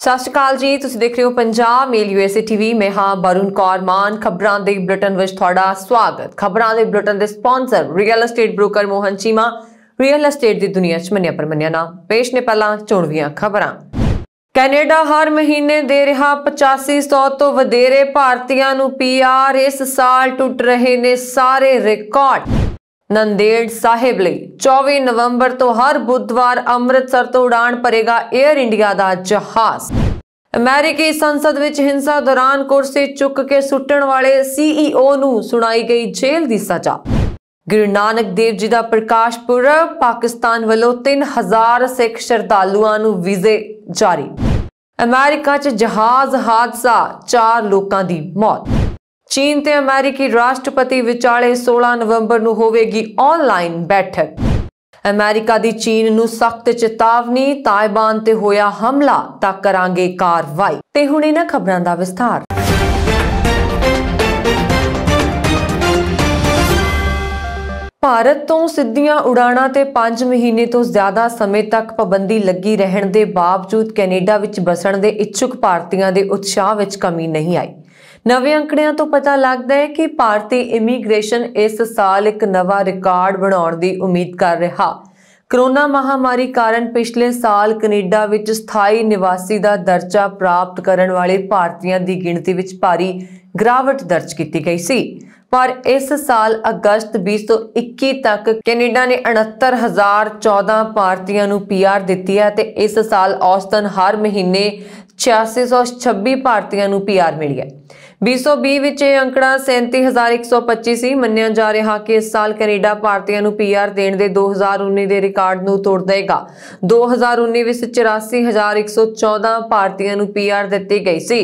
ਸਤਿ ਸ਼੍ਰੀ ਅਕਾਲ ਜੀ, ਤੁਸੀਂ ਦੇਖ ਰਹੇ ਹੋ ਪੰਜਾਬ ਮੇਲ USA ਟੀਵੀ। ਮੈਂ ਹਾਂ ਬरुण कौर मान। खबरां ਦੇ ਬੁਲੇਟਿਨ ਵਿੱਚ ਤੁਹਾਡਾ ਸਵਾਗਤ। ਖਬਰਾਂ ਦੇ ਬੁਲੇਟਿਨ ਦੇ sponsor real estate broker Mohan Cheema. Real estate ਦੀ ਦੁਨੀਆ 'ਚ ਮੰਨਿਆ ਪਰਮੰਨਿਆ ਨਾਮ। ਪੇਸ਼ ਨੇ ਪਹਿਲਾਂ ਚੋਣਵੀਆਂ ਖਬਰਾਂ। ਕੈਨੇਡਾ ਹਰ ਮਹੀਨੇ ਦੇ ਰਿਹਾ 8500 ਤੋਂ ਵਧੇਰੇ ਭਾਰਤੀਆਂ ਨੂੰ PR। ਇਸ ਸਾਲ ਟੁੱਟ ਰਹੇ ਨੇ ਸਾਰੇ ਰਿਕਾਰਡ। नंदेड़ साहिब ਲਈ 24 ਨਵੰਬਰ ਤੋਂ ਹਰ ਬੁੱਧਵਾਰ ਅੰਮ੍ਰਿਤਸਰ ਤੋਂ ਉਡਾਣ ਭਰੇਗਾ 에ਅਰ ਇੰਡੀਆ ਦਾ ਜਹਾਜ਼। ਅਮਰੀਕੀ ਸੰਸਦ ਵਿੱਚ ਹਿੰਸਾ ਦੌਰਾਨ ਕੁਰਸੀ ਚੁੱਕ ਕੇ ਸੁੱਟਣ ਵਾਲੇ CEO ਨੂੰ ਸੁਣਾਈ ਗਈ ਜੇਲ੍ਹ ਦੀ ਸਜ਼ਾ। ਗੁਰੂ ਨਾਨਕ ਦੇਵ ਜੀ ਦਾ ਪ੍ਰਕਾਸ਼ ਪੁਰਬ। ਪਾਕਿਸਤਾਨ ਵੱਲੋਂ 3000 ਸਿੱਖ ਸ਼ਰਧਾਲੂਆਂ ਨੂੰ ਵੀਜ਼ੇ ਜਾਰੀ। ਅਮਰੀਕਾ 'ਚ ਜਹਾਜ਼ ਹਾਦਸਾ, 4 ਲੋਕਾਂ ਦੀ ਮੌਤ। चीन ते अमेरिकी राष्ट्रपति विचाले 16 नवंबर ਨੂੰ ਹੋਵੇਗੀ ऑनलाइन बैठक। अमेरिका दी चीन ਨੂੰ सख्त चेतावनी। ताइवान ते होया हमला ਤਾਂ ਕਰਾਂਗੇ ਕਾਰਵਾਈ। ਤੇ ਹੁਣ ਇਹਨਾਂ ਖਬਰਾਂ ਦਾ ਵਿਸਥਾਰ। ਭਾਰਤ ਤੋਂ ਸਿੱਧੀਆਂ ਉਡਾਣਾਂ ਤੇ 5 ਮਹੀਨੇ ਤੋਂ ਜ਼ਿਆਦਾ ਸਮੇਂ ਤੱਕ ਪਾਬੰਦੀ ਲੱਗੀ ਰਹਿਣ ਦੇ ਬਾਵਜੂਦ ਕੈਨੇਡਾ ਵਿੱਚ ਬਸਣ ਦੇ ਇੱਛੁਕ ਭਾਰਤੀਆਂ ਦੇ ਉਤਸ਼ਾਹ ਵਿੱਚ ਕਮੀ ਨਹੀਂ ਆਈ। ਨਵੇਂ ਅੰਕੜਿਆਂ ਤੋਂ ਪਤਾ ਲੱਗਦਾ ਹੈ ਕਿ ਭਾਰਤੀ ਇਮੀਗ੍ਰੇਸ਼ਨ ਇਸ ਸਾਲ ਇੱਕ ਨਵਾਂ ਰਿਕਾਰਡ ਬਣਾਉਣ ਦੀ ਉਮੀਦ ਕਰ ਰਿਹਾ। ਕੋਰੋਨਾ ਮਹਾਮਾਰੀ ਕਾਰਨ ਪਿਛਲੇ ਸਾਲ ਕੈਨੇਡਾ ਵਿੱਚ ਸਥਾਈ ਨਿਵਾਸੀ ਦਾ ਦਰਜਾ ਪ੍ਰਾਪਤ ਕਰਨ ਵਾਲੇ ਭਾਰਤੀਆਂ ਦੀ ਗਿਣਤੀ ਵਿੱਚ ਭਾਰੀ ਗਿਰਾਵਟ ਦਰਜ ਕੀਤੀ ਗਈ ਸੀ। ਪਰ ਇਸ ਸਾਲ ਅਗਸਤ 2021 ਤੱਕ ਕੈਨੇਡਾ ਨੇ 69,014 ਭਾਰਤੀਆਂ ਨੂੰ PR ਦਿੱਤੀ ਹੈ ਤੇ ਇਸ ਸਾਲ ਔਸਤਨ ਹਰ ਮਹੀਨੇ 8626 ਭਾਰਤੀਆਂ ਨੂੰ PR ਮਿਲੀ ਹੈ। 2020 ਵਿੱਚ ਇਹ ਅੰਕੜਾ 37,125 ਸੀ। ਮੰਨਿਆ ਜਾ ਰਿਹਾ ਕਿ ਇਸ ਸਾਲ ਕੈਨੇਡਾ ਭਾਰਤੀਆਂ ਨੂੰ PR ਦੇਣ ਦੇ 2019 ਦੇ ਰਿਕਾਰਡ ਨੂੰ ਤੋੜ ਦੇਗਾ। 2019 ਵਿੱਚ 84,114 ਭਾਰਤੀਆਂ ਨੂੰ PR ਦਿੱਤੀ ਗਈ ਸੀ।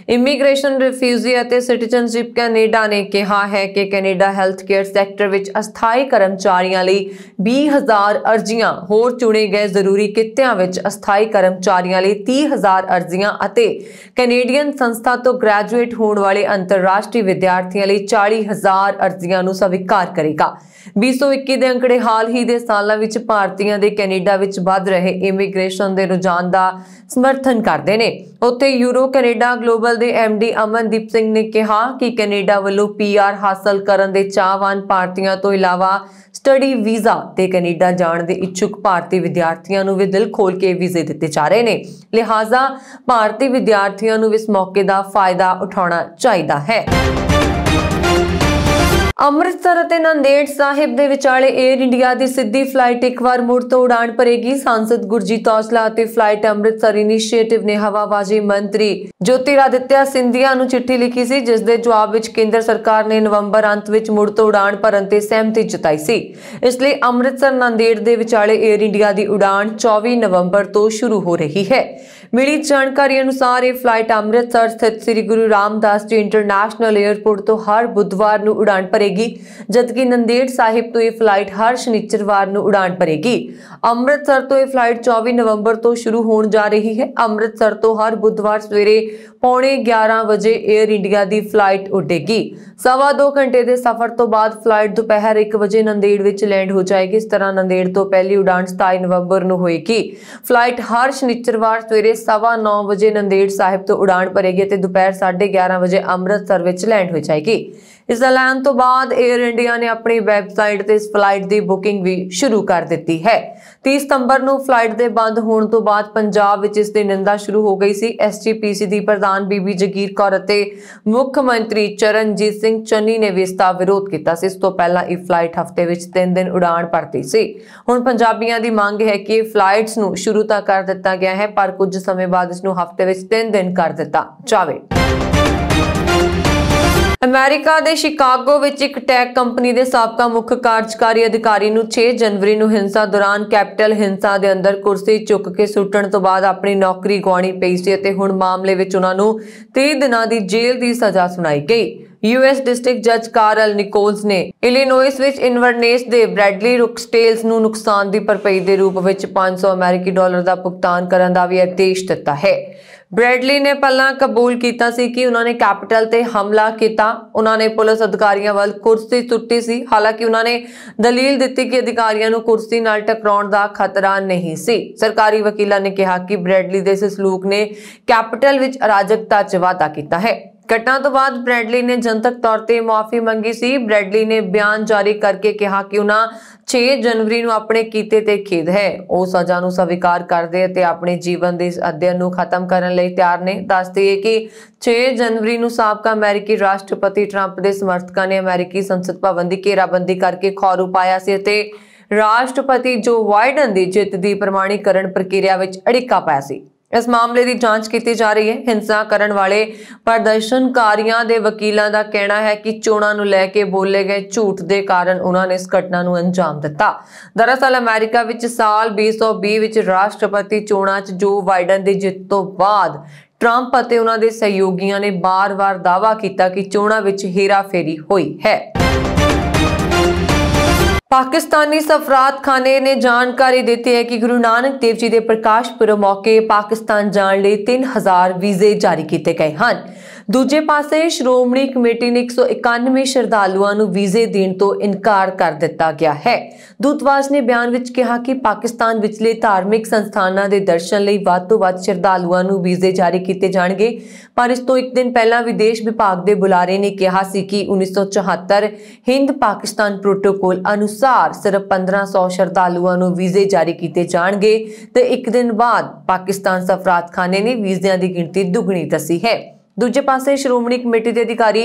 ਇਮੀਗ੍ਰੇਸ਼ਨ, ਰਿਫਿਊਜੀ ਅਤੇ ਸਿਟੀਜ਼ਨਸ਼ਿਪ ਕੈਨੇਡਾ ਨੇ ਕਿਹਾ ਹੈ ਕਿ ਕੈਨੇਡਾ ਹੈਲਥ ਕੇਅਰ ਸੈਕਟਰ ਵਿੱਚ ਅਸਥਾਈ ਕਰਮਚਾਰੀਆਂ ਲਈ 20,000 ਅਰਜ਼ੀਆਂ, ਹੋਰ ਚੁਣੇ ਗਏ ਜ਼ਰੂਰੀ ਕਿੱਤਿਆਂ ਵਿੱਚ ਅਸਥਾਈ ਕਰਮਚਾਰੀਆਂ ਲਈ 30,000 ਅਰਜ਼ੀਆਂ ਅਤੇ ਕੈਨੇਡੀਅਨ ਸੰਸਥਾ ਤੋਂ ਗ੍ਰੈਜੂਏਟ ਹੋਣ ਵਾਲੇ ਅੰਤਰਰਾਸ਼ਟਰੀ ਵਿਦਿਆਰਥੀਆਂ ਲਈ 40,000 ਅਰਜ਼ੀਆਂ ਨੂੰ ਸਵੀਕਾਰ ਕਰੇਗਾ। 2021 ਦੇ ਅੰਕੜੇ ਹਾਲ ਹੀ ਦੇ ਸਾਲਾਂ ਵਿੱਚ ਭਾਰਤੀਆਂ ਦੇ ਕੈਨੇਡਾ ਵਿੱਚ ਵੱਧ ਰਹੇ ਇਮੀਗ੍ਰੇਸ਼ਨ ਦੇ ਰੁਝਾਨ ਦਾ ਸਮਰਥਨ ਕਰਦੇ ਨੇ। ਉੱਥੇ ਯੂਰੋ ਕੈਨੇਡਾ ਗਲੋਬਲ ਦੇ MD ਅਮਨਦੀਪ ਸਿੰਘ ਨੇ ਕਿਹਾ ਕਿ ਕੈਨੇਡਾ ਵੱਲੋਂ PR ਹਾਸਲ ਕਰਨ ਦੇ ਚਾਹਵਾਨ ਭਾਰਤੀਆਂ ਤੋਂ ਇਲਾਵਾ ਸਟੱਡੀ ਵੀਜ਼ਾ ਤੇ ਕੈਨੇਡਾ ਜਾਣ ਦੇ ਇੱਛੁਕ ਭਾਰਤੀ ਵਿਦਿਆਰਥੀਆਂ ਨੂੰ ਵੀ ਦਿਲ ਖੋਲ ਕੇ ਵੀਜ਼ੇ ਦਿੱਤੇ ਜਾ ਰਹੇ ਨੇ। ਲਿਹਾਜ਼ਾ ਭਾਰਤੀ ਵਿਦਿਆਰਥੀਆਂ ਨੂੰ ਇਸ ਮੌਕੇ ਦਾ ਫਾਇਦਾ ਉਠਾਉਣਾ ਚਾਹੀਦਾ ਹੈ। ਅੰਮ੍ਰਿਤਸਰ ਅਤੇ ਨੰਦੇੜ ਸਾਹਿਬ ਦੇ ਵਿਚਾਲੇ 에ਅਰ ਇੰਡੀਆ ਦੀ ਸਿੱਧੀ ਫਲਾਈਟ ਇੱਕ ਵਾਰ ਮੁੜ ਤੋਂ ਉਡਾਣ ਭਰੇਗੀ। ਸਾਂਸਦ ਗੁਰਜੀਤ ਔਜਲਾ ਅਤੇ ਫਲਾਈਟ ਅੰਮ੍ਰਿਤਸਰ ਇਨੀਸ਼ੀਏਟਿਵ ਨੇ ਹਵਾਬਾਜ਼ੀ ਮੰਤਰੀ ਜੋਤਿਰਾਦਿੱਤਿਆ ਸਿੰਧੀਆ ਨੂੰ ਚਿੱਠੀ ਲਿਖੀ ਸੀ, ਜਿਸ ਦੇ ਜਵਾਬ ਵਿੱਚ ਕੇਂਦਰ ਸਰਕਾਰ ਨੇ ਨਵੰਬਰ ਅੰਤ ਵਿੱਚ ਮੁੜ ਤੋਂ ਉਡਾਣ ਭਰਨ ਤੇ ਸਹਿਮਤੀ ਜਤਾਈ ਸੀ। ਇਸ ਲਈ ਅੰਮ੍ਰਿਤਸਰ ਨੰਦੇੜ ਦੇ ਵਿਚਾਲੇ 에ਅਰ ਇੰਡੀਆ ਦੀ ਉਡਾਣ 24 ਨਵੰਬਰ ਤੋਂ ਸ਼ੁਰੂ ਹੋ ਰਹੀ ਹੈ। ਮਿਲੀ ਜਾਣਕਾਰੀ ਅਨੁਸਾਰ ਇਹ ਫਲਾਈਟ ਅੰਮ੍ਰਿਤਸਰ ਸਥਿਤ ਸ੍ਰੀ ਗੁਰੂ ਰਾਮਦਾਸ ਜੀ ਇੰਟਰਨੈਸ਼ਨਲ ਏਅਰਪੋਰਟ ਤੋਂ ਹਰ ਬੁੱਧਵਾਰ ਨੂੰ ਉਡਾਣ ਭਰੇਗੀ, ਜਦਕਿ ਨੰਦੇੜ ਸਾਹਿਬ ਤੋਂ ਇਹ ਫਲਾਈਟ ਹਰ ਸ਼ਨੀਚਰਵਾਰ ਨੂੰ ਉਡਾਣ ਭਰੇਗੀ। ਅੰਮ੍ਰਿਤਸਰ ਤੋਂ ਇਹ ਫਲਾਈਟ 24 ਨਵੰਬਰ ਤੋਂ ਸ਼ੁਰੂ ਹੋਣ ਜਾ ਰਹੀ ਹੈ। ਅੰਮ੍ਰਿਤਸਰ ਤੋਂ ਹਰ ਬੁੱਧਵਾਰ ਸਵੇਰੇ 11:45 ਵਜੇ 에ਅਰ ਇੰਡੀਆ ਦੀ ਫਲਾਈਟ ਉੱਡੇਗੀ। 2.25 ਘੰਟੇ ਦੇ ਸਫ਼ਰ ਤੋਂ ਬਾਅਦ ਫਲਾਈਟ ਦੁਪਹਿਰ 1 ਵਜੇ ਨੰਦੇੜ ਵਿੱਚ ਲੈਂਡ ਹੋ ਜਾਏਗੀ। ਇਸ ਤਰ੍ਹਾਂ ਨੰਦੇੜ ਤੋਂ ਪਹਿਲੀ ਉਡਾਣ 27 ਨਵੰਬਰ ਨੂੰ ਹੋਏਗੀ। ਫਲਾਈਟ ਹਰ ਸ਼ਨੀਚਰਵਾਰ ਸਵੇਰੇ 9:15 ਵਜੇ ਨੰਦੇੜ ਸਾਹਿਬ ਤੋਂ ਉਡਾਣ ਭਰੇਗੀ ਅਤੇ ਦੁਪਹਿਰ 11:30 ਵਜੇ ਅੰਮ੍ਰਿਤਸਰ ਵਿੱਚ ਲੈਂਡ ਹੋ ਜਾਏਗੀ। ਇਸ ਐਲਾਨ ਤੋਂ ਬਾਅਦ 에ਅਰ ਇੰਡੀਆ ਨੇ ਆਪਣੀ ਵੈਬਸਾਈਟ ਤੇ ਇਸ ਫਲਾਈਟ ਦੀ ਬੁਕਿੰਗ ਵੀ ਸ਼ੁਰੂ ਕਰ ਦਿੱਤੀ ਹੈ। 30 ਸਤੰਬਰ ਨੂੰ ਫਲਾਈਟ ਦੇ ਬੰਦ ਹੋਣ ਤੋਂ ਬਾਅਦ ਪੰਜਾਬ ਵਿੱਚ ਇਸ ਦੀ ਨਿੰਦਾ ਸ਼ੁਰੂ ਹੋ ਗਈ ਸੀ। SGPC ਦੀ ਪ੍ਰਧਾਨ ਬੀਬੀ ਜਗੀਰ ਕੌਰ ਅਤੇ ਮੁੱਖ ਮੰਤਰੀ ਚਰਨਜੀਤ ਸਿੰਘ ਚੰਨੀ ਨੇ ਵੀ ਇਸ ਦਾ ਵਿਰੋਧ ਕੀਤਾ ਸੀ। ਇਸ ਤੋਂ ਪਹਿਲਾਂ ਇਹ ਫਲਾਈਟ ਹਫ਼ਤੇ ਵਿੱਚ 3 ਦਿਨ ਉਡਾਣ ਭਰਦੀ ਸੀ। ਹੁਣ ਪੰਜਾਬੀਆਂ ਦੀ ਮੰਗ ਹੈ ਕਿ ਫਲਾਈਟਸ ਨੂੰ ਸ਼ੁਰੂ ਤਾਂ ਕਰ ਦਿੱਤਾ ਗਿਆ ਹੈ, ਪਰ ਕੁਝ ਸਮੇਂ ਬਾਅਦ ਇਸ ਨੂੰ ਹਫ਼ਤੇ ਵਿੱਚ 3 ਦਿਨ ਕਰ ਦਿੱਤਾ ਜਾਵੇ। ਅਮਰੀਕਾ ਦੇ ਸ਼ਿਕਾਗੋ ਵਿੱਚ ਇੱਕ ਟੈਕ ਕੰਪਨੀ ਦੇ ਸਾਬਕਾ ਮੁੱਖ ਕਾਰਜਕਾਰੀ ਅਧਿਕਾਰੀ ਨੂੰ 6 ਜਨਵਰੀ ਨੂੰ ਹਿੰਸਾ ਦੌਰਾਨ ਕੈਪੀਟਲ ਹਿੰਸਾ ਦੇ ਅੰਦਰ ਕੁਰਸੀ ਚੁੱਕ ਕੇ ਸੁੱਟਣ ਤੋਂ ਬਾਅਦ ਆਪਣੀ ਨੌਕਰੀ ਗਵਾਉਣੀ ਪਈ ਸੀ ਅਤੇ ਹੁਣ ਮਾਮਲੇ ਵਿੱਚ ਉਹਨਾਂ ਨੂੰ 30 ਦਿਨਾਂ ਦੀ ਜੇਲ੍ਹ ਦੀ ਸਜ਼ਾ ਸੁਣਾਈ ਗਈ। ਯੂਐਸ ਡਿਸਟ੍ਰਿਕਟ ਜੱਜ ਕਾਰਲ ਨਿਕੋਲਸ ਨੇ ਇਲੀਨੋਇਸ ਵਿੱਚ ਇਨਵਰਨੇਸ ਦੇ ਬ੍ਰੈਡਲੀ ਰੁਕਸਟੇਲਸ ਨੂੰ ਨੁਕਸਾਨ ਦੀ ਭਰਪਾਈ ਦੇ ਰੂਪ ਵਿੱਚ $500 ਅਮਰੀਕੀ ਦਾ ਭੁਗਤਾਨ ਕਰਨ ਦਾ ਵੀ ਆਦੇਸ਼ ਦਿੱਤਾ ਹੈ। ਬ੍ਰੈਡਲੀ ਨੇ ਪਹਿਲਾਂ ਕਬੂਲ ਕੀਤਾ ਸੀ ਕਿ ਉਹਨਾਂ ਨੇ ਕੈਪੀਟਲ ਤੇ ਹਮਲਾ ਕੀਤਾ। ਉਹਨਾਂ ਨੇ ਪੁਲਿਸ ਅਧਿਕਾਰੀਆਂ ਵੱਲ ਕੁਰਸੀ ਸੁੱਟੀ ਸੀ। ਹਾਲਾਂਕਿ ਉਹਨਾਂ ਨੇ ਦਲੀਲ ਦਿੱਤੀ ਕਿ ਅਧਿਕਾਰੀਆਂ ਨੂੰ ਕੁਰਸੀ ਨਾਲ ਟਕਰਾਉਣ ਦਾ ਖਤਰਾ ਨਹੀਂ ਸੀ। ਸਰਕਾਰੀ ਵਕੀਲਾਂ ਨੇ ਕਿਹਾ ਕਿ ਬ੍ਰੈਡਲੀ ਦੇ ਇਸ ਸਲੂਕ ਨੇ ਕੈਪੀਟਲ ਵਿੱਚ ਅਰਾਜਕਤਾ 'ਚ ਵਾਧਾ ਕੀਤਾ ਹੈ। घटना तो बाद ब्रैडली ने जनतक तौर पर मुआफी मंगी सी। ब्रैडली ने बयान जारी करके कहा कि उन्हें 6 जनवरी ਨੂੰ ਆਪਣੇ ਕੀਤੇ ਤੇ ਖੇਦ ਹੈ। ਉਹ ਸਜ਼ਾ ਨੂੰ ਸਵੀਕਾਰ ਕਰਦੇ ਅਤੇ ਆਪਣੇ ਜੀਵਨ ਦੇ ਇਸ ਅਧਿਐਨ ਨੂੰ ਖਤਮ ਕਰਨ ਲਈ ਤਿਆਰ ਨੇ। ਦੱਸਦੀ ਹੈ ਕਿ 6 ਜਨਵਰੀ ਨੂੰ ਸਾਬਕਾ ਅਮਰੀਕੀ ਰਾਸ਼ਟਰਪਤੀ ਟਰੰਪ ਦੇ ਸਮਰਥਕਾਂ ਨੇ ਅਮਰੀਕੀ ਸੰਸਦ ਭਵਨ ਦੀ ਘੇਰਾਬੰਦੀ ਕਰਕੇ ਖੌਰੂ ਪਾਇਆ ਸੀ ਅਤੇ ਰਾਸ਼ਟਰਪਤੀ ਜੋ ਬਾਈਡਨ ਦੀ ਜਿੱਤ ਦੀ ਪ੍ਰਮਾਣੀਕਰਨ ਪ੍ਰਕਿਰਿਆ ਵਿੱਚ ਅੜਿੱਕਾ ਪਾਇਆ ਸੀ। इस मामले की जांच की जा रही है। हिंसा करने वाले प्रदर्शनकारियों के वकीलों का कहना है कि चोणां नूं लैके बोले गए झूठ के कारण उन्होंने इस घटना नूं अंजाम दिता। दरअसल अमेरिका विच साल 2020 विच राष्ट्रपति चोणां च जो बाइडन की जित तो बाद ट्रंप और उन्होंने सहयोगियों ने बार-बार दावा किया कि चोणां विच हेराफेरी हुई है। पाकिस्तानी सफरात खाने ने जानकारी दी है कि गुरु नानक देव जी के प्रकाश पुरब मौके पाकिस्तान जाने लिए 3000 वीजे जारी किए गए हैं। दूजे पासे श्रोमणी कमेटी ने 191 श्रद्धालुओं को वीजे देने तो इनकार कर दिता गया है। दूतावास ने बयान विच कहा कि पाकिस्तान विचले धार्मिक संस्थानों के दर्शन लिए वध तो वध श्रद्धालुओं को वीजे जारी किए जाएंगे। पर इस तो एक दिन पहला विदेश विभाग के बुलारे ने कहा सी कि 1974 हिंद पाकिस्तान प्रोटोकॉल अनुसार सिर्फ 1500 श्रद्धालुओं को वीजे जारी किए जाएंगे तो एक दिन बाद पाकिस्तान सफरात खाने ने वीजिया की गिनती दुगनी दसी है। दूजे पासे श्रोमणी कमेटी के अधिकारी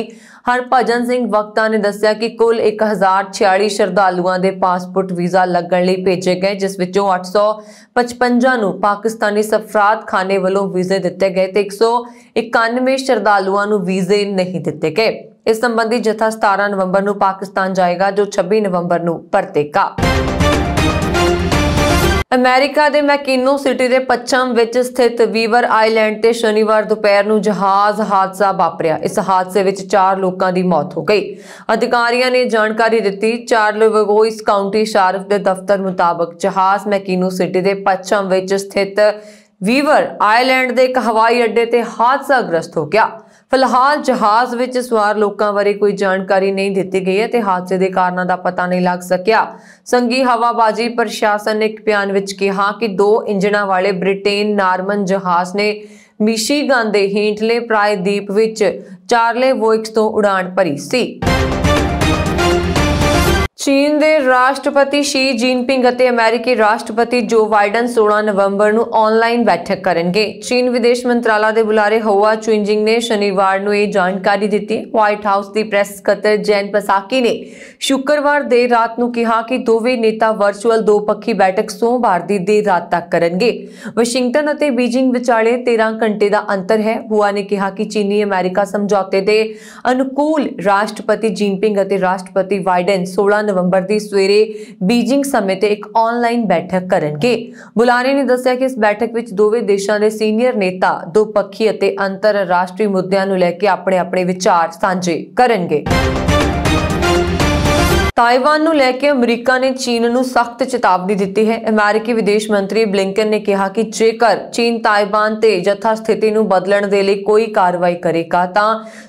हरभजन सिंह वक्ता ने दस्सिया कि कुल 1046 श्रद्धालुओं के पासपोर्ट वीजा लगन लई भेजे गए, जिस विचों 855 नूं पाकिस्तानी सफरात खाने वालों वीजे दिते गए तो 191 श्रद्धालुओं नूं वीजे नहीं दिते गए। इस संबंधी जत्था 17 नवंबर नूं पाकिस्तान जाएगा जो 26 नवंबर नूं परतेगा। अमेरिका के मैकिनो सिटी के पश्चिम विच स्थित वीवर आइलैंड ते शनिवार दोपहर नूं जहाज हादसा वापरिया। इस हादसे विच 4 लोगों की मौत हो गई। अधिकारियों ने जानकारी दी। चार्लोवोइस काउंटी शरीफ के दफ्तर मुताबिक जहाज मैकिनो सिटी के पश्चिम विच स्थित वीवर आइलैंड के एक हवाई अड्डे ते हादसाग्रस्त हो गया। फिलहाल जहाज विच सवार लोगों बारे कोई जानकारी नहीं दी गई है ते हादसे के कारणों का पता नहीं लग सकिया। संघी हवाबाजी प्रशासन ने एक बयान विच कहा कि 2 इंजणों वाले ब्रिटेन नार्मन जहाज ने मिशीगन के हेठले प्रायद्वीप विच चार्लेवोइस तो उड़ान भरी सी। चीन के राष्ट्रपति शी जिनपिंग और अमेरिकी राष्ट्रपति जो बाइडन 16 नवंबर को ऑनलाइन बैठक करेंगे। चीन विदेश मंत्रालय के बुलारे हुआ चुइंजिंग ने शनिवार को यह जानकारी दी। व्हाइट हाउस की प्रेस सकत्तर जैन पसाकी ने शुक्रवार देर रात को कहा कि दोवें नेता वर्चुअल दोपक्षी बैठक सोमवार की देर रात तक करेंगे। वाशिंगटन और बीजिंग विचाले 13 घंटे का अंतर है। हुआ ने कहा कि चीनी अमेरिका समझौते के अनुकूल राष्ट्रपति जिनपिंग और राष्ट्रपति बाइडन 16 नवंबर की सवेरे बीजिंग समेत एक ऑनलाइन बैठक करेंगे। बुलारे ने दस्सिया कि इस बैठक में दोवें देशों के सीनियर नेता दोपक्षी और अंतरराष्ट्रीय मुद्दों को लेकर अपने अपने विचार साझे करेंगे। ताइवान को लेकर अमरीका ने चीन को सख्त चेतावनी दी है। अमेरिकी विदेश मंत्री ब्लिंकन ने कहा कि जेकर चीन ताइवान ते यथास्थिति को बदलने के लिए कोई कार्रवाई करेगा तो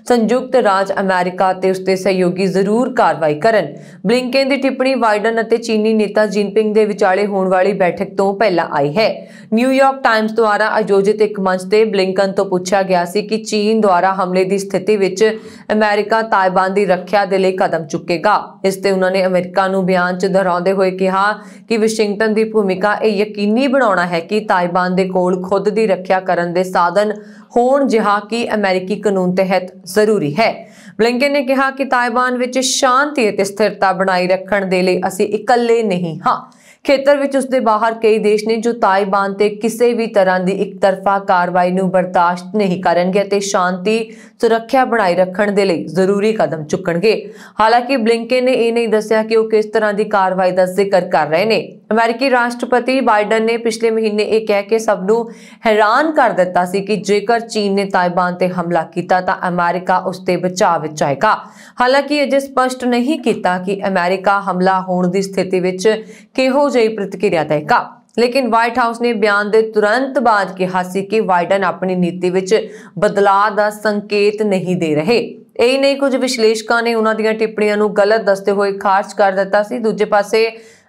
संयुक्त राज्य अमेरिका ते उसके सहयोगी जरूर कार्रवाई करन। ब्लिंकन की टिप्पणी बाइडन और चीनी नेता जिनपिंग के विचाले होने वाली बैठक तो पहला आई है। न्यूयॉर्क टाइम्स द्वारा आयोजित एक मंच से ब्लिंकन तो पूछा गया सी कि चीन द्वारा हमले की स्थिति विच अमेरिका ताइवान की रक्षा के लिए कदम चुकेगा। इससे उन्होंने अमेरिका नूं बयान च दोहराते हुए कहा कि वाशिंगटन की भूमिका यह यकीनी बनाना है कि ताइवान के कोल खुद की रक्षा करने के साधन होण, जिहा कि अमेरिकी कानून तहत जरूरी है। ब्लिंकन ने कहा कि ताइवान विच शांति और स्थिरता बनाई रखने के लिए असीं इकल्ले नहीं हाँ। खेतर विच उसदे बाहर कई देश ने जो ताइवान ते किसी भी तरह की एक तरफा कार्रवाई नूं बर्दाश्त नहीं करनगे ते शांति सुरक्षा बनाई रखने के लिए जरूरी कदम चुकणगे। हालांकि ब्लिंकन ने यह नहीं दस्सिया कि वो किस तरह की कार्रवाई का जिक्र कर रहे हैं। ਅਮਰੀਕੀ ਰਾਸ਼ਟਰਪਤੀ ਬਾਈਡਨ ਨੇ ਪਿਛਲੇ ਮਹੀਨੇ ਇਹ ਕਹਿ ਕੇ ਸਭ ਨੂੰ ਹੈਰਾਨ ਕਰ ਦਿੱਤਾ ਸੀ ਕਿ ਜੇਕਰ ਚੀਨ ਨੇ ਤਾਇਵਾਨ ਤੇ ਹਮਲਾ ਕੀਤਾ ਤਾਂ ਅਮਰੀਕਾ ਉਸ ਤੇ ਬਚਾਅ ਵਿੱਚ ਆਏਗਾ। ਹਾਲਾਂਕਿ ਅਜੇ ਸਪਸ਼ਟ ਨਹੀਂ ਕੀਤਾ ਕਿ ਅਮਰੀਕਾ ਹਮਲਾ ਹੋਣ ਦੀ ਸਥਿਤੀ ਵਿੱਚ ਕਿਹੋ ਜਿਹੀ ਪ੍ਰਤੀਕਿਰਿਆ ਦੇਵੇਗਾ। लेकिन व्हाइट हाउस ने बयान के तुरंत बाद कहा कि बाइडन अपनी नीति विच बदलाव का संकेत नहीं दे रहे। यही नहीं, कुछ विश्लेषकों ने उन्हां दीयां टिप्पणियां नूं गलत दसते हुए खारिज कर दिता सी। दूजे पासे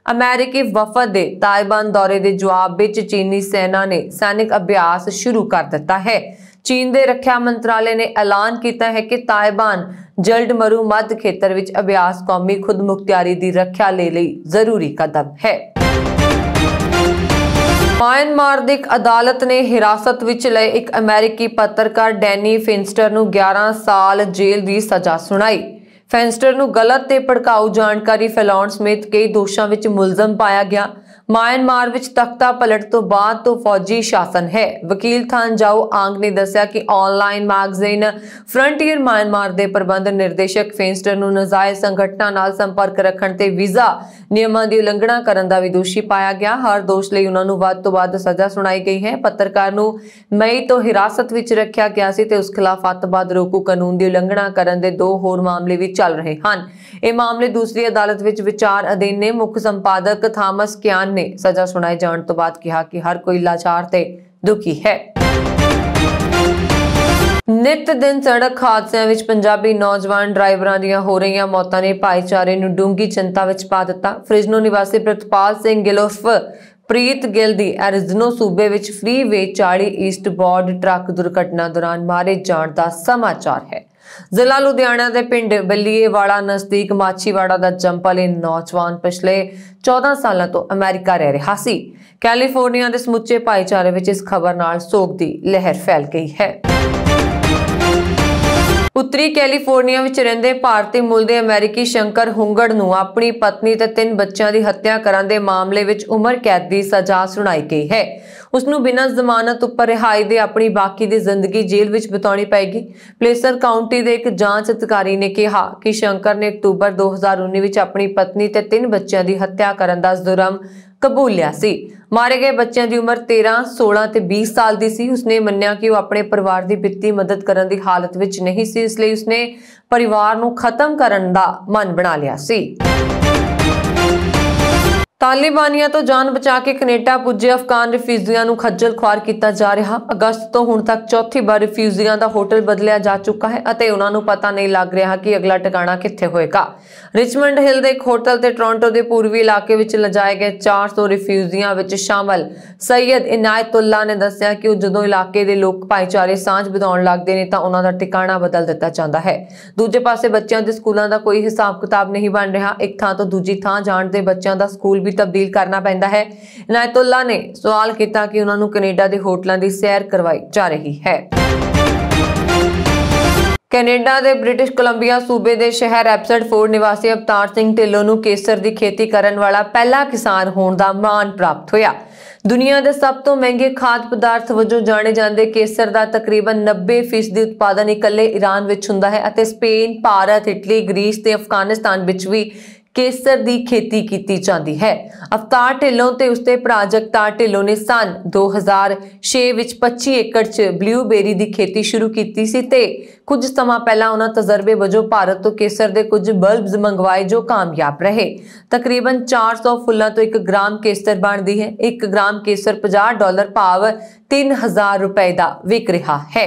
अमेरिकी वफद के ताइवान दौरे के जवाब विच चीनी सेना ने सैनिक अभ्यास शुरू कर दिता है। चीन के रक्षा मंत्रालय ने ऐलान किया है कि ताइवान जल्द मरू मध्य खेतर विच अभ्यास कौमी खुद मुख्तियारी की रक्षा ले लई जरूरी कदम है। म्यांमार की एक अदालत ने हिरासत विच लए एक अमेरिकी पत्रकार डैनी फिंस्टर नूं 11 साल जेल की सज़ा सुनाई। फिंस्टर नूं गलत ते भड़काऊ जानकारी फैलाउण समेत कई दोषां विच मुलजम पाया गया। म्यांमार विच तख्ता पलट तो बाद तो फौजी शासन है। वकील थान जाओ आंग ने दस्सिया कि ऑनलाइन मैगजीन फ्रंटियर म्यांमार के प्रबंध निर्देशक फिंस्टर नूं नाजायज संगठनां नाल संपर्क रखण ते वीज़ा नियमां दी उलंघना करन दा भी दोषी पाया गया। हर दोष लई उन्हां नूं वध तों वध सज़ा सुनाई गई है। पत्रकार नूं मई तो हिरासत विच रखिया गया सी ते उस खिलाफ अतवाद रोकू कानून की उलंघना करन दे 2 होर मामले भी चल रहे हैं। ये मामले दूसरी अदालत विच विचार अधीन ने। मुख्य संपादक थॉमस क्यान ने सजा सुनाए जाने तो बाद कहा कि हर कोई लाचार ते दुखी है। नित दिन सड़क हादसिਆਂ ਵਿੱਚ पंजाबी नौजवान ड्राइवरां ਦੀਆਂ ਹੋ ਰਹੀਆਂ मौतां ने भाईचारे ਨੂੰ ਡੂੰਗੀ चिंता ਵਿੱਚ ਪਾ ਦਿੱਤਾ। ਫ੍ਰਿਜ਼ਨੋ ਨਿਵਾਸੀ ਪ੍ਰਿਤਪਾਲ ਸਿੰਘ ਗਿੱਲ ਉਰਫ ਪ੍ਰੀਤ ਗਿੱਲ ਦੀ ਐਰੀਜ਼ੋਨਾ ਸੂਬੇ ਵਿੱਚ ਫ੍ਰੀਵੇ 40 ਈਸਟ ਬੋਰਡ ਟਰੱਕ ਦੁਰਘਟਨਾ ਦੌਰਾਨ ਮਾਰੇ ਜਾਣ ਦਾ ਸਮਾਚਾਰ ਹੈ। जिला लुधियाना के पिंड बलीएवाला नजदीक माछीवाड़ा का जंपल नौजवान पिछले 14 सालों तो अमेरिका रह रहा सी। कैलीफोर्निया के समुचे भाईचारे विच इस खबर नाल सोग की लहर फैल गई है। उत्तरी कैलीफोर्निया विच रहिंदे भारतीय मूल दे अमेरिकी शंकर हुंगड़ नूं अपनी पत्नी ते 3 बच्चों की हत्या करन दे मामले विच उम्र कैद की सजा सुनाई गई है। उसनूं बिना जमानत उपर रिहाई दे अपनी बाकी दी जिंदगी जेल विच बिताउणी पेगी। प्लेसर काउंटी दे एक जांच अधिकारी ने कहा कि शंकर ने अक्तूबर 2019 विच अपनी पत्नी ते 3 बच्चों की हत्या करन दा जुर्म कबूलिया सी। मारे गए बच्चों की उम्र 13, 16 ते 20 साल की सी। उसने मन्निया कि वह अपने परिवार की वित्तीय मदद करने की हालत विच नहीं सी, इसलिए उसने परिवार नूं खत्म करन दा मन बना लिया सी। तालिबानिया तो जान बचा के कनेडा पुजे अफगान रिफ्यूजियां नूं खज्जल खुआर किया जा रहा। अगस्त तो हुण तक चौथी बार रिफ्यूजियां दा होटल बदलिया जा चुका है अते उन्हां नूं पता नहीं लग रहा कि अगला ठिकाना कित्थे होएगा। रिचमंड हिल दे एक होटल ते टोरंटो के पूर्वी इलाके विच लिजाए गए 400 रिफ्यूजियां विच शामिल सैयद इनायतुल्ला ने दस्सिया कि जदों इलाके के लोग भाईचारे सांझ बिताउण लगदे ने तां उन्हां दा ठिकाना बदल दिता जांदा है। दूजे पासे बच्चों के स्कूलों का कोई हिसाब किताब नहीं बन रहा। एक थां तो दूजी थां जाण ते बच्चों का स्कूल भी तब्दील करना पैंदा है। इनायतुल्ला ने सवाल किया कि उन्हां नूं कनेडा के होटलों की सैर करवाई जा रही है। कैनेडा के ब्रिटिश कोलंबिया सूबे के शहर एब्सटफोर्ड निवासी अवतार सिंह ढिल्लों नूं केसर की खेती करने वाला पहला किसान होने का मान प्राप्त होया। दुनिया के सब तो महंगे खाद्य पदार्थ वजों जाने जाते केसर का तकरीबन 90% उत्पादन इकल्ले ईरान विच हुंदा है अते स्पेन, भारत, इटली, ग्रीस ते अफगानिस्तान विच भी केसर की खेती की जाती है। अवतार ढिल्लों ते उसके भरा जगतार ढिल्लों ने सन 2006 विच 25 एकड़ च ब्लूबेरी की खेती शुरू की सी ते कुछ समा पहला उन्हां तजर्बे वजों भारत तो केसर के कुछ बल्ब्स मंगवाए जो कामयाब रहे। तकरीबन 400 फुल्लां तो 1 ग्राम केसर बनती है। 1 ग्राम केसर $50 भाव 3000 रुपए का विक रहा है।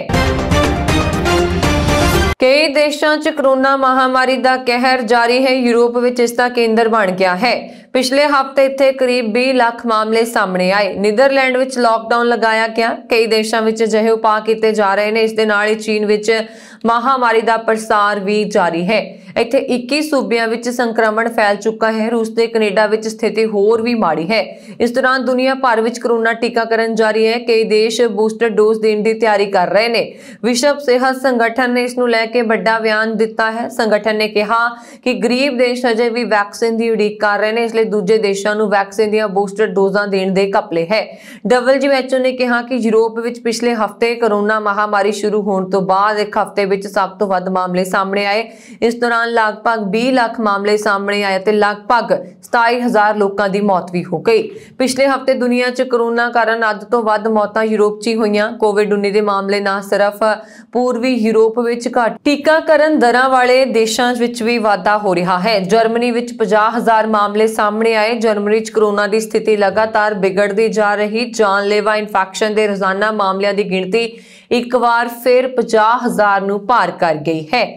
कई देशों च कोरोना महामारी का कहर जारी है। यूरोप विच इसका केंद्र बन गया है। पिछले हफ्ते इत्थे करीब 20 लाख मामले सामने आए। नीदरलैंड विच लॉकडाउन लगाया गया। कई देशों विच अजिहे उपाय किए जा रहे हैं। इस दे नाल ही चीन विच महामारी का प्रसार भी जारी है। इत्थे 21 सूबियां विच संक्रमण फैल चुका है। रूस ते कनेडा विच स्थिति होर भी माड़ी है। इस दौरान दुनिया भर विच कोरोना टीकाकरण जारी है। कई देश बूस्टर डोज देने की तैयारी कर रहे हैं। विश्व सेहत संगठन ने इसनूं लैके बड़ा बयान दिता है। संगठन ने कहा कि गरीब देश अजे भी वैक्सीन की उड़ीक कर रहे हैं, इसलिए दूजे देशों को वैक्सीन दी बूस्टर डोजा देने के कपले है। WHO ने कहा कि यूरोप विच पिछले हफ्ते कोरोना महामारी शुरू होने तो बाद एक हफ्ते विच सब तो वध मामले सामने आए। इस दौरान दौरान लगभग 20 लाख मामले सामने आए ते लगभग 27,000 लोगों की मौत भी हो गई। पिछले हफ्ते दुनिया च कोरोना कारण अध तो वध मौतां यूरोप च हुई। कोविड-19 के मामले न सिर्फ पूर्वी यूरोप विच घट, टीकाकरण दरां वाले देशों विच भी वाधा हो रहा है। जर्मनी विच 50,000 मामले सामने आए। जर्मनी च कोरोना की स्थिति लगातार बिगड़ती जा रही। जानलेवा इन्फैक्शन के रोजाना मामलों की गिनती एक बार फिर 50,000 नूं पार कर गई है।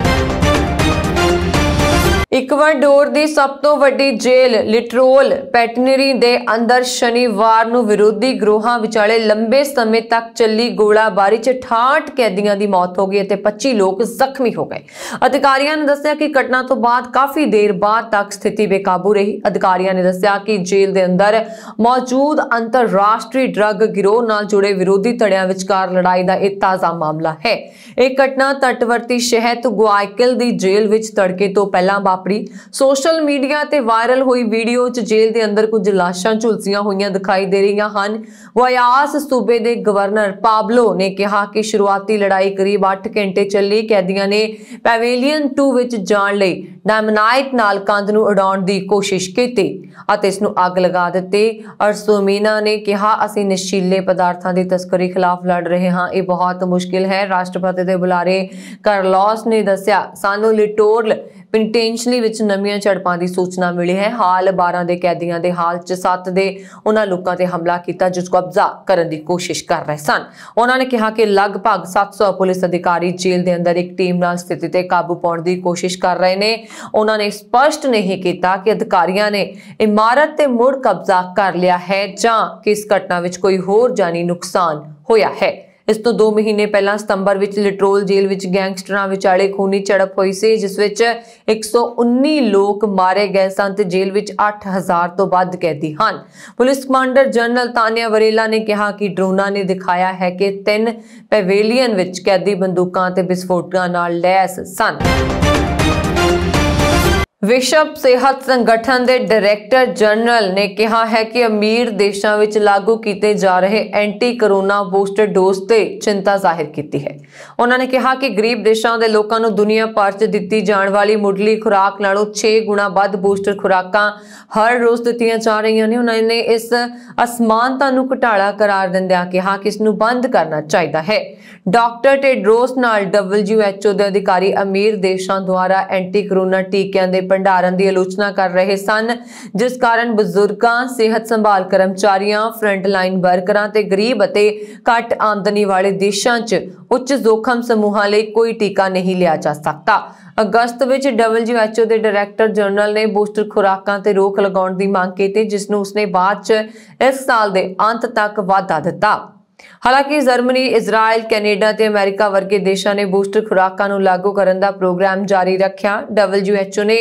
इक्वाडोर की सब तो वड्डी जेल लिटरोल पैटनरी के अंदर शनिवार नूं विरोधी गिरोहां विचाले लंबे समय तक चली गोलाबारी च 68 कैदियों की मौत हो गई ते 25 लोग जख्मी हो गए। अधिकारियों ने दस्सिया कि घटना तो बाद काफी देर बाद तक स्थिति बेकाबू रही। अधिकारियों ने दस्सिया कि जेल के अंदर मौजूद अंतरराष्ट्रीय ड्रग गिरोह नाल जुड़े विरोधी धड़ियां विचकार लड़ाई का एक ताज़ा मामला है। एक घटना तटवर्ती शहर गुआयाकिल की जेल विच तड़के तो पहला सोशल मीडिया ते वायरल हुई वीडियो च जेल के अंदर कुछ लाशां झुलसियां हुई दिखाई दे रही हैं। गुयास सूबे के गवर्नर पाब्लो ने कहा कि शुरुआती लड़ाई करीब 8 घंटे चली। कैदियों ने पैवेलियन 2 विच जाण लई डायनामाइट नाल कंध नूं उड़ाउण दी कोशिश की अते इस नूं अग लगा दित्ती। अर्सोमिना ने कहा, असीं नशीले पदार्थों की तस्करी खिलाफ लड़ रहे हाँ, ये बहुत मुश्किल है। राष्ट्रपति के बुलारे कार्लोस ने दस्सिया, सानूं लिटोरल पेनिनसुला विच नवीं झड़पां की सूचना मिली है। हाल 12 के कैदियों के हाल च 7 दे उन्हां लोकां ते हमला किया जो कब्जा करने की कोशिश कर रहे सन। उन्होंने कहा कि लगभग 700 पुलिस अधिकारी जेल के अंदर एक टीम नाल स्थिति ते काबू पाउण की कोशिश कर रहे हैं। उन्होंने स्पष्ट नहीं किया कि अधिकारियों ने इमारत ते मुड़ कब्जा कर लिया है जां कि इस घटना विच कोई होर जानी नुकसान होया है। इस तो 2 महीने पहला सितंबर विच लिटरोल जेल विच गैंगस्टरां विचाले खूनी झड़प हुई सी, जिस विच 119 लोग मारे गए सन ते जेल विच 8,000 तो वध कैदी हैं। पुलिस कमांडर जनरल तानिया वरेला ने कहा कि ड्रोनां ने दिखाया है कि 3 पैवेलियन विच कैदी बंदूकां ते विस्फोटकां नाल लैस सन। विश्व सेहत संगठन के डायरैक्टर जनरल ने कहा है कि अमीर देशों में लागू किए जा रहे एंटी कोरोना बूस्टर डोज से चिंता जाहिर की है। उन्होंने कहा कि गरीब देशों के लोगों को दुनिया भर च दी जाने वाली मुढ़ली खुराक नालों 6 गुणा वध बूस्टर खुराकां हर रोज दी जा रही हैं। उन्होंने इस असमानता नूं घटाला करार दिंदिआं कहा कि इसनूं बंद करना चाहिए है। डॉक्टर टेड्रोस नाल WHO के अधिकारी अमीर देशों द्वारा एंटी कोरोना टीकिਆਂ ਦੇ भंडारण की आलोचना कर रहे सन, जिस कारण बजुर्गों, सेहत संभाल कर्मचारियों, फ्रंटलाइन वर्करां ते गरीब अते घट आमदनी वाले देशों च उच्च जोखम समूहों लिए कोई टीका नहीं लिया जा सकता। अगस्त विच WHO के डायरैक्टर जनरल ने बूस्टर खुराकां ते रोक लगाउण दी मांग की, जिसनूं उसने बाद च इस साल के अंत तक वाधा दिता। हालांकि जर्मनी, इजराइल, कैनेडा ते अमेरिका वर्गे देशों ने बूस्टर खुराकां नूं लागू करने का प्रोग्राम जारी रखा। WHO ने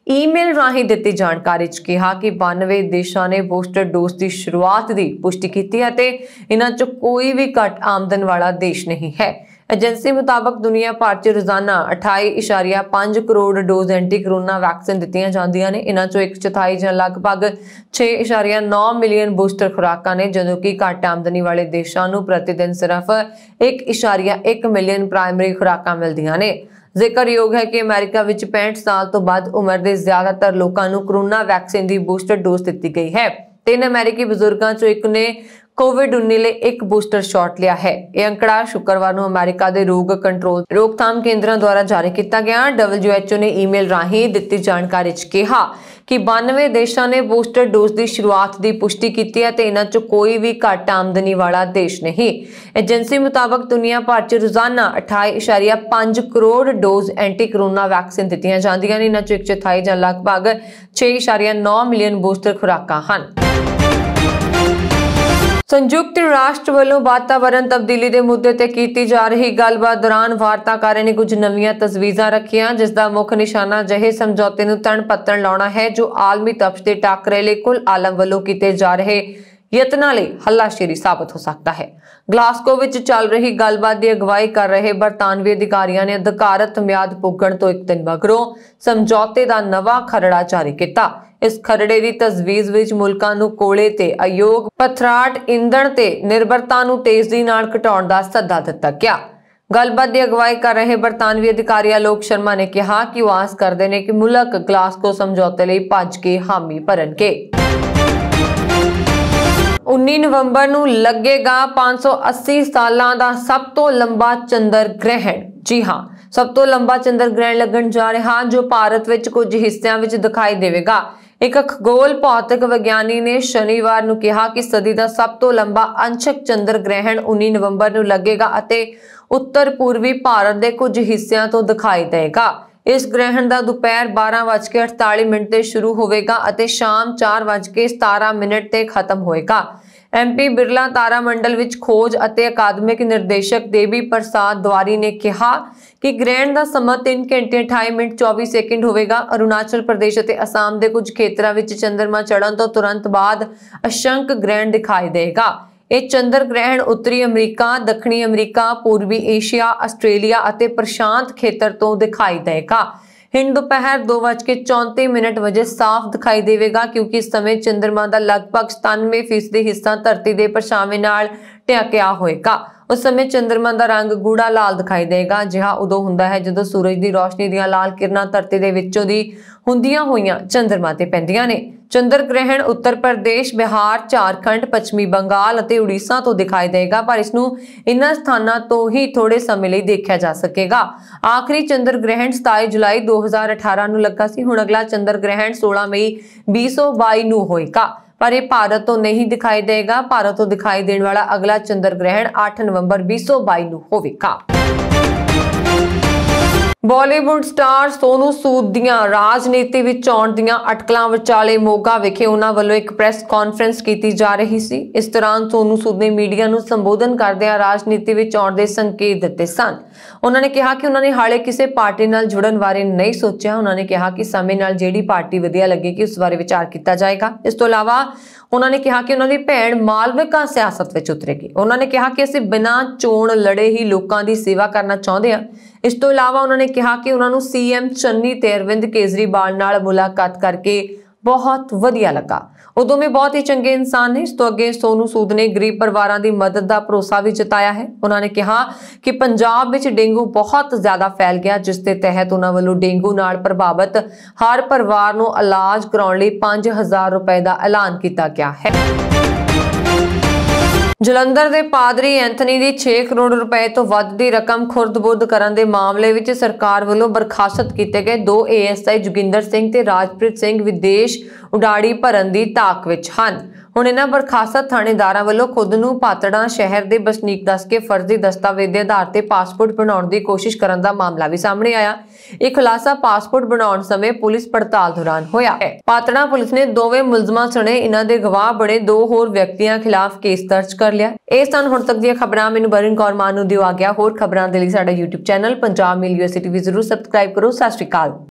ईमेल राही दी जानकारी च कहा कि 92 देशों ने बूस्टर डोज की शुरुआत की पुष्टि की है। इन्हां चों कोई भी घट आमदन वाला देश नहीं है। एजेंसी मुताबक दुनिया भर च रोजाना 28.5 crore dose anti corona vaccine दित्तियां जांदियां ने। इन्हां चों 1/4 जां लगभग 6.9 मिलियन बूस्टर खुराकां ने, जदों कि घट आमदनी वाले देशों नूं प्रतिदिन सिर्फ 1.1 मिलियन प्राइमरी खुराकां मिलदियां ने। जिक्रयोग है कि अमेरिका विच 65 साल तो बाद उम्र के ज्यादातर लोगों को कोरोना वैक्सीन की बूस्टर डोज दी गई है। 3 अमेरिकी बुजुर्गों चों एक ने कोविड-19 लिए एक बूस्टर शॉट लिया है। यह अंकड़ा शुक्रवार को अमेरिका के रोग कंट्रोल रोकथाम केंद्रों द्वारा जारी किया गया। WHO ने ईमेल राही दी जानकारी च कहा कि 92 देशों ने बूस्टर डोज की शुरुआत की पुष्टि की है। इन्हां चों कोई भी घट आमदनी वाला देश नहीं। एजेंसी मुताबक दुनिया भर च रोजाना 28.5 crore dose anti corona vaccine दित्तियां जांदियां ने। इन्हां चों 1/4 जां लगभग 6.9 मिलियन बूस्टर खुराकां हन। संयुक्त राष्ट्र वालों वातावरण तब्दीली के मुद्दे ते की जा रही गलबात दौरान वार्ताकारों ने कुछ नवीं तजवीज़ां रखियां, जिसका मुख्य निशाना अजिहे समझौते नूं तण पत्तण लाउणा है जो आलमी तपश के टाकरे लिए कुल आलम वालों किए जा रहे यत्नां लई हल्लाशेरी साबित हो सकता है। ग्लासगो विच चल रही गलबात की अगवाई कर रहे बरतानवी अधिकारियों ने अधिकारत म्याद पुगण तो एक दिन मगरों समझौते का नवा खरड़ा जारी किया। इस खरड़े की तजवीज़ विच मुल्कां नूं कोले ते अयोग पथराट ईंधण ते निर्भरता नूं तेजी नाल घटाउण दा सੱਦਾ दिता गया। ਗੱਲਬਾਤ ਦੀ ਅਗਵਾਈ ਕਰ ਰਹੇ ਬਰਤਾਨਵੀ ਅਧਿਕਾਰੀ ਆਲੋਕ ਸ਼ਰਮਾ ਨੇ ਕਿਹਾ ਕਿ ਉਹ ਆਸ ਕਰਦੇ ਨੇ ਕਿ ਮੁਲਕ ਗਲਾਸਗੋ ਸਮਝੌਤੇ ਲਈ ਭੱਜ ਕੇ ਹਾਮੀ ਭਰਨਗੇ। 19 ਨਵੰਬਰ ਨੂੰ ਲੱਗੇਗਾ 580 ਸਾਲਾਂ ਦਾ ਸਭ ਤੋਂ ਲੰਬਾ ਚੰਦਰ ਗ੍ਰਹਿਣ। ਜੀ ਹਾਂ, ਸਭ ਤੋਂ ਲੰਬਾ ਚੰਦਰ ਗ੍ਰਹਿਣ ਲੱਗਣ ਜਾ ਰਿਹਾ ਜੋ ਭਾਰਤ ਵਿੱਚ ਕੁਝ ਹਿੱਸਿਆਂ ਵਿੱਚ ਦਿਖਾਈ ਦੇਵੇਗਾ। ਇੱਕ ਖਗੋਲ ਭੌਤਿਕ ਵਿਗਿਆਨੀ ਨੇ ਸ਼ਨੀਵਾਰ ਨੂੰ ਕਿਹਾ ਕਿ ਸਦੀ ਦਾ ਸਭ ਤੋਂ ਲੰਬਾ ਅੰਸ਼ਕ ਚੰਦਰ ਗ੍ਰਹਿਣ 19 ਨਵੰਬਰ ਨੂੰ ਲੱਗੇਗਾ ਅਤੇ ਉੱਤਰ ਪੂਰਬੀ ਭਾਰਤ ਦੇ ਕੁਝ ਹਿੱਸਿਆਂ ਤੋਂ ਦਿਖਾਈ ਦੇਗਾ। ਇਸ ਗ੍ਰਹਿਣ ਦਾ ਦੁਪਹਿਰ 12:48 ਤੇ ਸ਼ੁਰੂ ਹੋਵੇਗਾ ਅਤੇ ਸ਼ਾਮ 4:17 ਤੇ ਖਤਮ ਹੋਏਗਾ। MP ਬਿਰਲਾ ਤਾਰਾ ਮੰਡਲ ਵਿੱਚ ਖੋਜ ਅਤੇ ਅਕਾਦਮਿਕ ਨਿਰਦੇਸ਼ਕ ਦੇਵੀ ਪ੍ਰਸਾਦ ਦੁਆਰੀ ਨੇ ਕਿਹਾ ਕਿ ਗ੍ਰਹਿਣ ਦਾ ਸਮਾਂ 3 ਘੰਟੇ 28 ਮਿੰਟ 24 ਸੈਕਿੰਡ ਹੋਵੇਗਾ। ਅਰੁਣਾਚਲ ਪ੍ਰਦੇਸ਼ ਅਤੇ ਅਸਾਮ ਦੇ ਕੁਝ ਖੇਤਰਾਂ ਵਿੱਚ ਚੰਦਰਮਾ ਚੜ੍ਹਨ ਤੋਂ ਤੁਰੰਤ ਬਾਅਦ ਅੰਸ਼ਕ ਗ੍ਰਹਿਣ ਦਿਖਾਈ ਦੇਗਾ। ਇਹ ਚੰਦਰ ਗ੍ਰਹਿਣ ਉੱਤਰੀ ਅਮਰੀਕਾ, ਦੱਖਣੀ ਅਮਰੀਕਾ, ਪੂਰਬੀ ਏਸ਼ੀਆ, ਆਸਟ੍ਰੇਲੀਆ ਅਤੇ ਪ੍ਰਸ਼ਾਂਤ ਖੇਤਰ ਤੋਂ ਦਿਖਾਈ ਦੇਗਾ। ਹਿੰਦ ਦੁਪਹਿਰ 2:34 ਵਜੇ ਸਾਫ਼ ਦਿਖਾਈ ਦੇਵੇਗਾ ਕਿਉਂਕਿ ਇਸ ਸਮੇਂ ਚੰਦਰਮਾ ਦਾ ਲਗਭਗ 97% ਹਿੱਸਾ ਧਰਤੀ ਦੇ ਪਰਛਾਵੇਂ ਨਾਲ ਢਕਿਆ ਹੋਏਗਾ। ਉਸ ਸਮੇਂ ਚੰਦਰਮਾ ਦਾ ਰੰਗ ਗੂੜਾ ਲਾਲ ਦਿਖਾਈ ਦੇਗਾ। ਅਜਿਹਾ ਉਦੋਂ ਹੁੰਦਾ ਹੈ ਜਦੋਂ ਸੂਰਜ ਦੀ ਰੋਸ਼ਨੀ ਦੀਆਂ ਲਾਲ ਕਿਰਨਾਂ ਧਰਤੀ ਦੇ ਵਿੱਚੋਂ ਦੀ ਹੁੰਦੀਆਂ ਹੋਈਆਂ ਚੰਦਰਮਾ ਤੇ ਪੈਂਦੀਆਂ ਨੇ। ਚੰਦਰ ਗ੍ਰਹਿਣ ਉੱਤਰ ਪ੍ਰਦੇਸ਼, ਬਿਹਾਰ, ਝਾਰਖੰਡ, ਪੱਛਮੀ ਬੰਗਾਲ ਅਤੇ ਉੜੀਸਾ ਤੋਂ ਦਿਖਾਈ ਦੇਗਾ, ਪਰ ਇਸ ਨੂੰ ਇਨ੍ਹਾਂ ਸਥਾਨਾਂ ਤੋਂ ਹੀ ਥੋੜੇ ਸਮੇਂ ਲਈ ਦੇਖਿਆ ਜਾ ਸਕੇਗਾ। ਆਖਰੀ ਚੰਦਰ ਗ੍ਰਹਿਣ 27 ਜੁਲਾਈ 2018 ਨੂੰ ਲੱਗਾ ਸੀ। ਹੁਣ ਅਗਲਾ ਚੰਦਰ ਗ੍ਰਹਿਣ 16 ਮਈ 2022 ਨੂੰ ਹੋਏਗਾ, ਪਰ ਇਹ ਭਾਰਤ ਤੋਂ ਨਹੀਂ ਦਿਖਾਈ ਦੇਗਾ। ਭਾਰਤ ਤੋਂ ਦਿਖਾਈ ਦੇਣ ਵਾਲਾ ਅਗਲਾ ਚੰਦਰ ਗ੍ਰਹਿਣ 8 ਨਵੰਬਰ 2022 ਨੂੰ ਹੋਵੇਗਾ। ਬਾਲੀਵੁੱਡ ਸਟਾਰ ਸੋਨੂ ਸੂਦ ਦੀਆਂ ਰਾਜਨੀਤੀ ਵਿੱਚ ਆਉਣ ਦੀਆਂ ਅਟਕਲਾਂ ਵਿਚਾਲੇ ਮੋਗਾ ਵਿਖੇ ਉਹਨਾਂ ਵੱਲੋਂ ਇੱਕ ਪ੍ਰੈਸ ਕਾਨਫਰੰਸ ਕੀਤੀ ਜਾ ਰਹੀ ਸੀ। ਇਸ ਦੌਰਾਨ ਸੋਨੂ ਸੂਦ ਨੇ ਮੀਡੀਆ ਨੂੰ ਸੰਬੋਧਨ ਕਰਦਿਆਂ ਰਾਜਨੀਤੀ ਵਿੱਚ ਆਉਣ ਦੇ ਸੰਕੇਤ ਦਿੱਤੇ ਸਨ। ਉਹਨਾਂ ਨੇ ਕਿਹਾ ਕਿ ਉਹਨਾਂ ਨੇ ਹਾਲੇ ਕਿਸੇ ਪਾਰਟੀ ਨਾਲ ਜੁੜਨ ਬਾਰੇ ਨਹੀਂ ਸੋਚਿਆ। ਉਹਨਾਂ ਨੇ ਕਿਹਾ ਕਿ ਸਮੇਂ ਨਾਲ ਜਿਹੜੀ ਪਾਰਟੀ ਵਧੀਆ ਲੱਗੇਗੀ ਉਸ ਬਾਰੇ ਵਿਚਾਰ ਕੀਤਾ ਜਾਏਗਾ। ਇਸ ਤੋਂ ਇਲਾਵਾ ਉਹਨਾਂ ਨੇ ਕਿਹਾ ਕਿ ਉਹਨਾਂ ਦੀ ਭੈਣ ਮਾਲਵਿਕਾ ਸਿਆਸਤ ਵਿੱਚ ਉਤਰੇਗੀ। ਉਹਨਾਂ ਨੇ ਕਿਹਾ ਕਿ ਅਸੀਂ ਬਿਨਾਂ ਚੋਣ ਲੜੇ ਹੀ ਲੋਕਾਂ ਦੀ ਸੇਵਾ ਕਰਨਾ ਚਾਹੁੰਦੇ ਹਾਂ। ਇਸ ਤੋਂ ਇਲਾਵਾ ਉਹਨਾਂ ਨੇ ਕਿਹਾ ਕਿ ਉਹਨਾਂ ਨੂੰ CM ਚੰਨੀ ਤੇ ਅਰਵਿੰਦ ਕੇਜਰੀਵਾਲ ਨਾਲ ਮੁਲਾਕਾਤ ਕਰਕੇ ਬਹੁਤ ਵਧੀਆ ਲੱਗਾ। ਉਹ ਦੋਵੇਂ ਬਹੁਤ ਹੀ ਚੰਗੇ ਇਨਸਾਨ ਨੇ। ਇਸ ਤੋਂ ਅੱਗੇ ਸੋਨੂ ਸੂਦ ਨੇ ਗਰੀਬ ਪਰਿਵਾਰਾਂ ਦੀ ਮਦਦ ਦਾ ਭਰੋਸਾ ਵੀ ਜਤਾਇਆ ਹੈ। ਉਹਨਾਂ ਨੇ ਕਿਹਾ ਕਿ ਪੰਜਾਬ ਵਿੱਚ ਡੇਂਗੂ ਬਹੁਤ ਜ਼ਿਆਦਾ ਫੈਲ ਗਿਆ, ਜਿਸ ਦੇ ਤਹਿਤ ਉਹਨਾਂ ਵੱਲੋਂ ਡੇਂਗੂ ਨਾਲ ਪ੍ਰਭਾਵਿਤ ਹਰ ਪਰਿਵਾਰ ਨੂੰ ਇਲਾਜ ਕਰਾਉਣ ਲਈ 5000 ਰੁਪਏ ਦਾ ਐਲਾਨ ਕੀਤਾ ਗਿਆ ਹੈ। ਜਲੰਧਰ ਦੇ ਪਾਦਰੀ ਐਂਥਨੀ ਦੀ 6 ਕਰੋੜ ਰੁਪਏ ਤੋਂ ਵੱਧ ਦੀ ਰਕਮ ਖੁਰਦ-ਬੁਰਦ ਕਰਨ ਦੇ ਮਾਮਲੇ ਵਿੱਚ ਸਰਕਾਰ ਵੱਲੋਂ ਬਰਖਾਸਤ ਕੀਤੇ ਗਏ 2 ASI ਜੋਗਿੰਦਰ ਸਿੰਘ ਤੇ ਰਾਜਪ੍ਰੀਤ ਸਿੰਘ ਵਿਦੇਸ਼ ਉਡਾਰੀ ਭਰਨ ਦੀ ਤਾਕ ਵਿੱਚ ਹਨ। ਹੁਣ ਇਹਨਾਂ ਬਰਖਾਸਤ ਥਾਣੇਦਾਰਾਂ ਵੱਲੋਂ ਖੁਦ ਨੂੰ ਪਾਤੜਾਂ ਸ਼ਹਿਰ ਦੇ ਵਸਨੀਕ ਦੱਸ ਕੇ ਫਰਜ਼ੀ ਦਸਤਾਵੇਜ਼ ਦੇ ਆਧਾਰ ਤੇ ਪਾਸਪੋਰਟ ਬਣਾਉਣ ਦੀ ਕੋਸ਼ਿਸ਼ ਕਰਨ ਦਾ ਮਾਮਲਾ ਵੀ ਸਾਹਮਣੇ ਆਇਆ। ਇਹ ਖੁਲਾਸਾ ਪਾਸਪੋਰਟ ਬਣਾਉਣ ਸਮੇਂ ਪੁਲਿਸ ਪੜਤਾਲ ਦੌਰਾਨ ਹੋਇਆ ਹੈ। ਪਾਤੜਾਂ ਪੁਲਿਸ ਨੇ ਦੋਵੇਂ ਮੁਲਜ਼ਮਾਂ ਸਣੇ ਇਹਨਾਂ ਦੇ ਗਵਾਹ ਬਣੇ 2 ਹੋਰ ਵਿਅਕਤੀਆਂ ਖਿਲਾਫ ਕੇਸ ਦਰਜ ਕਰ ਲਿਆ। ਇਹ ਸਨ ਹੁਣ ਤੱਕ ਦੀਆਂ ਖਬਰਾਂ। ਮੈਨੂੰ ਬਰਨ ਕੌਰ ਮਾਨ ਨੂੰ ਦਿਓ ਆ ਗਿਆ। ਹੋਰ ਖਬਰਾਂ ਦੇ ਲਈ ਸਾਡਾ YouTube ਚੈਨਲ ਪੰਜਾਬ ਮੇਲ USA TV ਜ਼ਰੂਰ ਸਬਸਕ੍ਰਾਈਬ ਕਰੋ। ਸਤਿ ਸ਼੍ਰੀ ਅਕਾਲ।